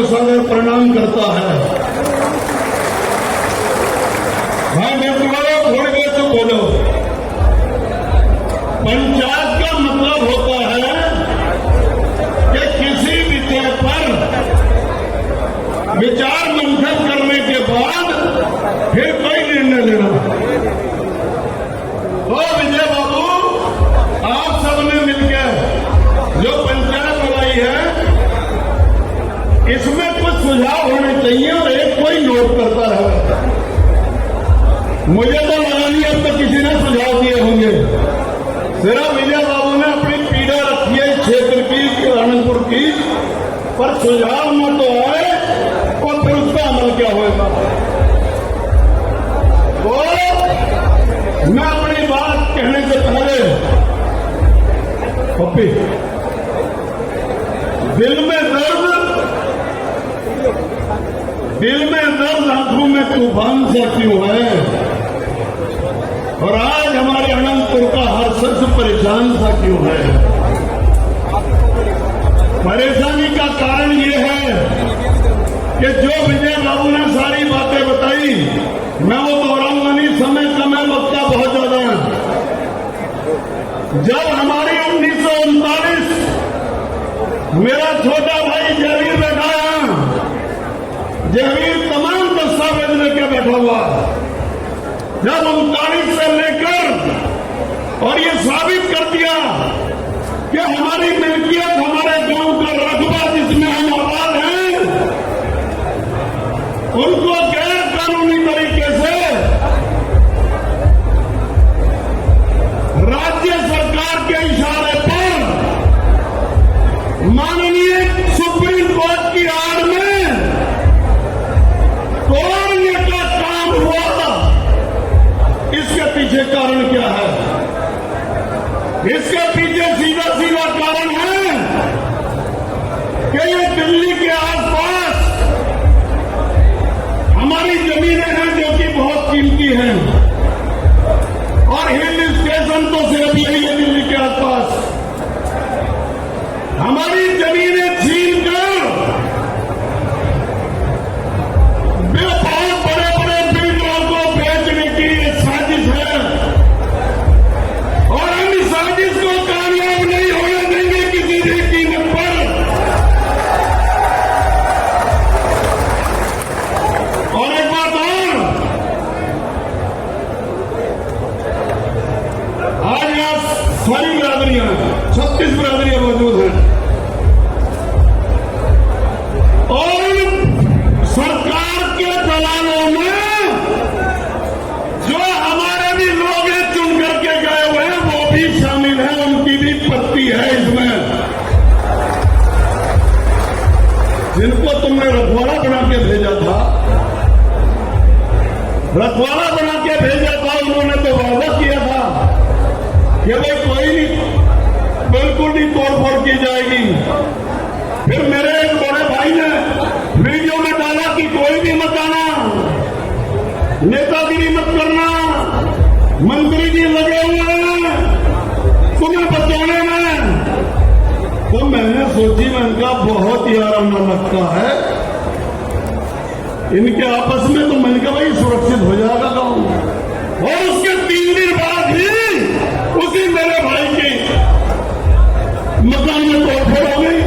सागर प्रणाम करता है। हाँ मित्र थोड़ी देर तो बोलो। पंचायत का मतलब होता है कि किसी विषय पर विचार मंथन करने के बाद फिर कोई निर्णय लेना। तो विजय बाबू, आप सबने मिलकर जो पंचायत बनाई है, इसमें कुछ सुझाव होने चाहिए और एक कोई नोट करता रहे। मुझे तो लगा नहीं अब तक किसी ने सुझाव दिए होंगे। सिर्फ विजय बाबू ने अपनी पीड़ा रखी है क्षेत्र की, आनंदपुर की, पर सुझाव न तो आए और फिर उसका अमल क्या होगा। तो मैं अपनी बात कहने से पहले पप्पी, दिल में दर्द आंखों में तूफान सा क्यों है, और आज हमारे अनंतपुर का हर शख्स परेशान सा क्यों है। परेशानी का कारण ये है कि जो विजय बाबू ने सारी बातें बताई, मैं वो दोहराऊंगा नहीं, समय कम है, वक्त का बहुत ज्यादा है। जब हमारी 1939 मेरा छोटा भाई जयवीर बैठा है, जयवीर तमाम दस्तावेज लेकर बैठा हुआ, जब 39 से लेकर और ये साबित कर दिया कि हमारी मिल्कियत, हमारे गांव का रकबा जिसमें हम आबाद हैं, उनको गैर कानूनी तरीके से राज्य सरकार के इशारे पर माननीय सुप्रीम कोर्ट की आड़ में तोड़ने का काम हुआ। इसके पीछे कारण क्या है? इसके पीछे सीधा सीधा कारण है कि ये दिल्ली के आसपास हमारी जमीनें हैं जो कि बहुत कीमती हैं, और हिल स्टेशन तो सिर्फ यही है दिल्ली के आसपास। हमारी जमीनें छीन कर बहुत बड़े बड़े बिल्डरों को बेचने की ये साजिश है, और हम इस साजिश को कामयाब नहीं होने देंगे किसी भी कीमत पर। और एक बात और, आज यहां सारी बिरादरियां, 36 बिरादरियां मौजूद हैं, और सरकार के दलालों में जो हमारे भी लोग हैं चुन करके गए हुए हैं, वो भी शामिल हैं, उनकी भी पत्ती है इसमें। जिनको तुमने रखवाला बना के भेजा था, रखवाला बना के भेजा था, उन्होंने तो वादा किया था कि भाई कोई नहीं, बिल्कुल नहीं तोड़फोड़ की जाएगी। फिर मेरे एक बड़े भाई ने वीडियो में डाला कि कोई भी मत आना, नेतागिरी मत करना, मंत्री जी लगे हुए हैं तुम्हें बचाने में। तो मैंने सोची, मैं इनका बहुत ही आराम लगता है इनके आपस में, तो मैंने कहा भाई सुरक्षित हो जाएगा गाँव। और उसके 3 दिन बाद ही उसी मेरे भाई के मकान में तोड़फोड़ हो गई।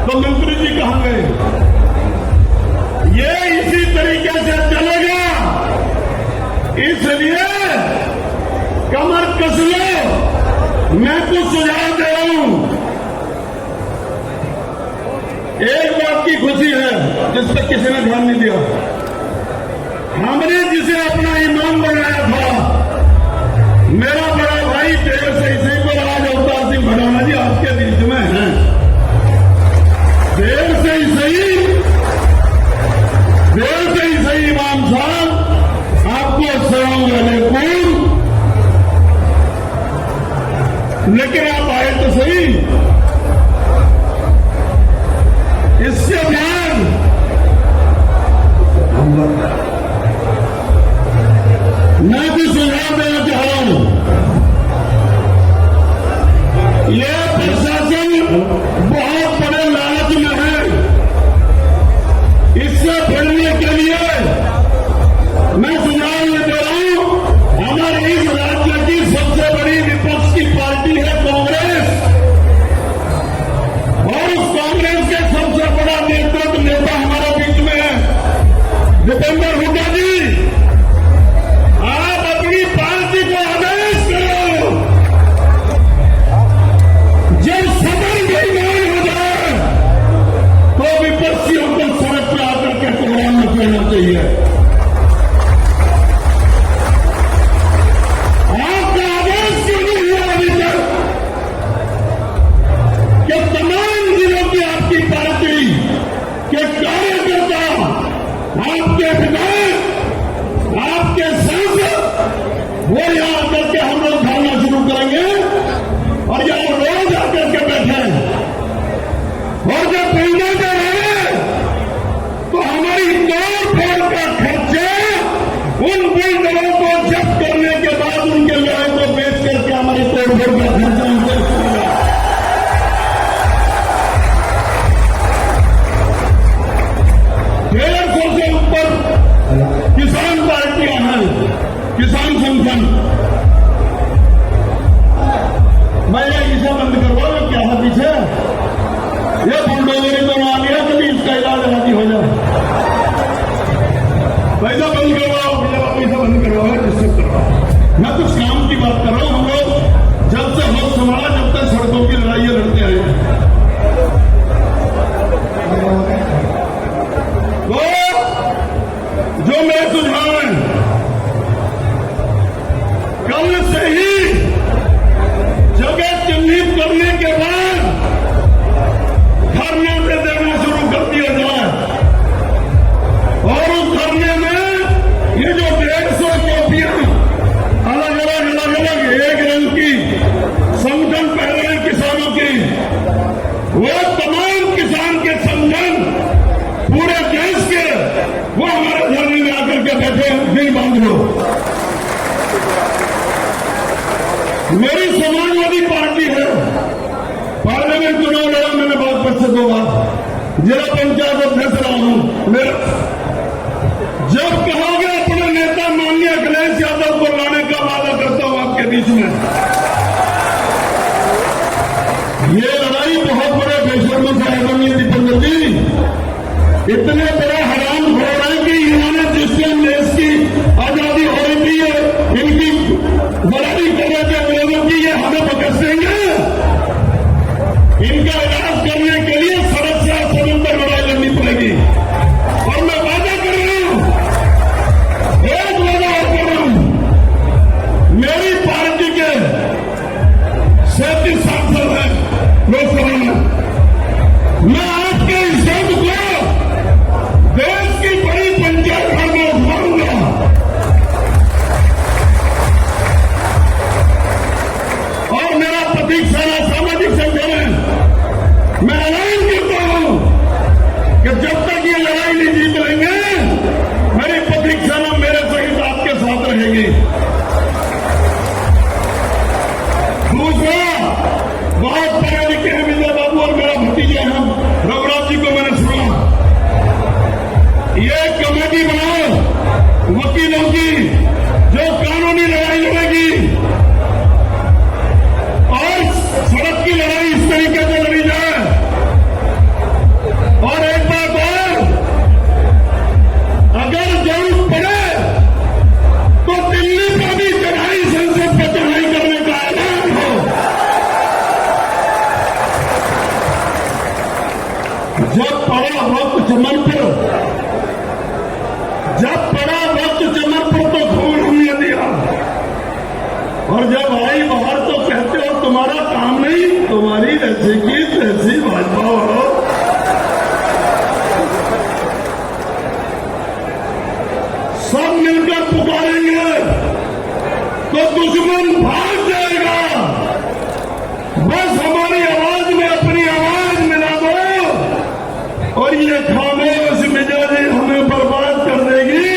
तो मंत्री जी कहां गए? ये इसी तरीके से चलेगा, इसलिए कमर कस लो। मैं कुछ सुझाव दे रहा हूं। एक बात की खुशी है जिस पर किसी ने ध्यान नहीं दिया, हमने जिसे अपना इमाम बनाया था, मेरा बड़ा भाई देर से इसी पर आज अवतार सिंह भडाना जी आपके बीच में हैं। देर से ही सही इमाम साहब, आपको अस्सलाम वालेकुम। लेकिन आप आए तो सही। इसके बाद मैं भी सुझाव देना चाह रहा हूं। यह प्रशासन बहुत बड़े लालच में है आपके विधायक, आपके सांसद वो यहां आकर के हम लोग धरना शुरू करेंगे और यहां रोज आकर के बैठे और जब पैसा दे रहे तो हमारी तोड़ फोड़ का खर्चा उन बिल्डरों को जब्त करने के बाद उनके लड़ाई को बेच करके हमारी तोड़ फोड़ का खर्चा उनसे होगा। 150 से ऊपर किसान पार्टियां हैं, किसान संगठन। मैं इसे बंद करवाऊं क्या है पीछे? ये बुलडोजरी तो आ गया, कभी इसका इलाज राजी हो जाए। पैसा बंद करवाओ, पैसा बंद करवाओ, डिस्टर्ब करवाओ। मैं कुछ काम की बात कर रहा हूं। हम लोग जब से होश संभाला जब तक सड़कों की लड़ाइयां लड़ते आए। तो जो मेरे सुझाव है, कल से ही जगह चिन्हित करने के बाद धरने पे देना शुरू कर दिया जाए और उस धरने में ये जो 150 कॉपियां अलग अलग एक रंग की संगठन पहले हैं किसानों की, वो तमाम किसान के संगठन पूरे देश के वो हमारे धरने में आकर के बैठे दिल बांध लो। मेरी समाजवादी पार्टी है, पार्लियामेंट चुनाव लड़ा मैंने बहुत बच्चे 2 बार, जिला पंचायत अध्यक्ष रहा हूं। मेरा जब कहोगे अपने नेता माननीय अखिलेश यादव को लाने का वादा करता हूं आपके बीच में। ये लड़ाई बहुत बड़े बेशर्मों से है माननीय दीपेंद्र जी, इतने बड़े हराम हो रहे हैं कि इन्होंने जिस दिन देश की आजादी हो रही है इनकी बड़ाई कर रहे थे अंग्रेजों की, ये हमें पकड़ देंगे। इनका इलाज करने के लिए सड़क से समुद्र लड़ाई लड़नी पड़ेगी। और मैं वादा कर रहा हूं, एक वादा और कर रहा हूं, मेरी पार्टी के 37 सांसद हैं लोकसभा में, मैं आपके इस शब्द को देश की बड़ी पंचायत घर में उठाऊंगा और मेरा प्रतीक सेना सामाजिक संगठन है। मैं ऐलान करता हूं कि जब तक ये लड़ाई नहीं जीत लेंगे मेरी प्रतीक सेना मेरे सहित आपके साथ रहेगी। दूसरा, बहुत पढ़े लिखे हैं विजय बाबू और मेरा भतीजा है रघुराज जी को मैंने सुना, ये कमेटी बनाओ वकीलों की जो कानूनी लड़ाई लड़ेगी और सड़क की लड़ाई इस तरीके से लड़ी जाए। और एक बात और, अगर जरूरत पड़े तो दिल्ली पर भी चढ़ाई, संसद पर चढ़ाई करने का ऐलान हो। जब पड़ा वक्त चमन पर, जब पड़ा वक्त चमन पर तो खून हमने दिया और जब आई बाहर तो कहते हो तुम्हारा काम नहीं, तुम्हारी ऐसी की तैसी भाजपा हो। सब मिलकर पुकारेंगे तो दुश्मन भाग जाएगा। बस हमारी आवाज में अपनी आवाज मिला दो और ये खामोश मिजाजी हमें बर्बाद कर देगी।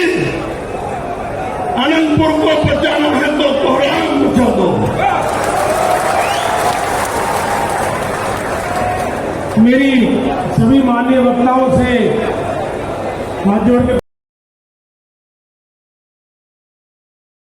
अनंतपुर को बचाना है तो कोहराम बचा दो। मेरी सभी माननीय वक्ताओं से हाथ जोड़ के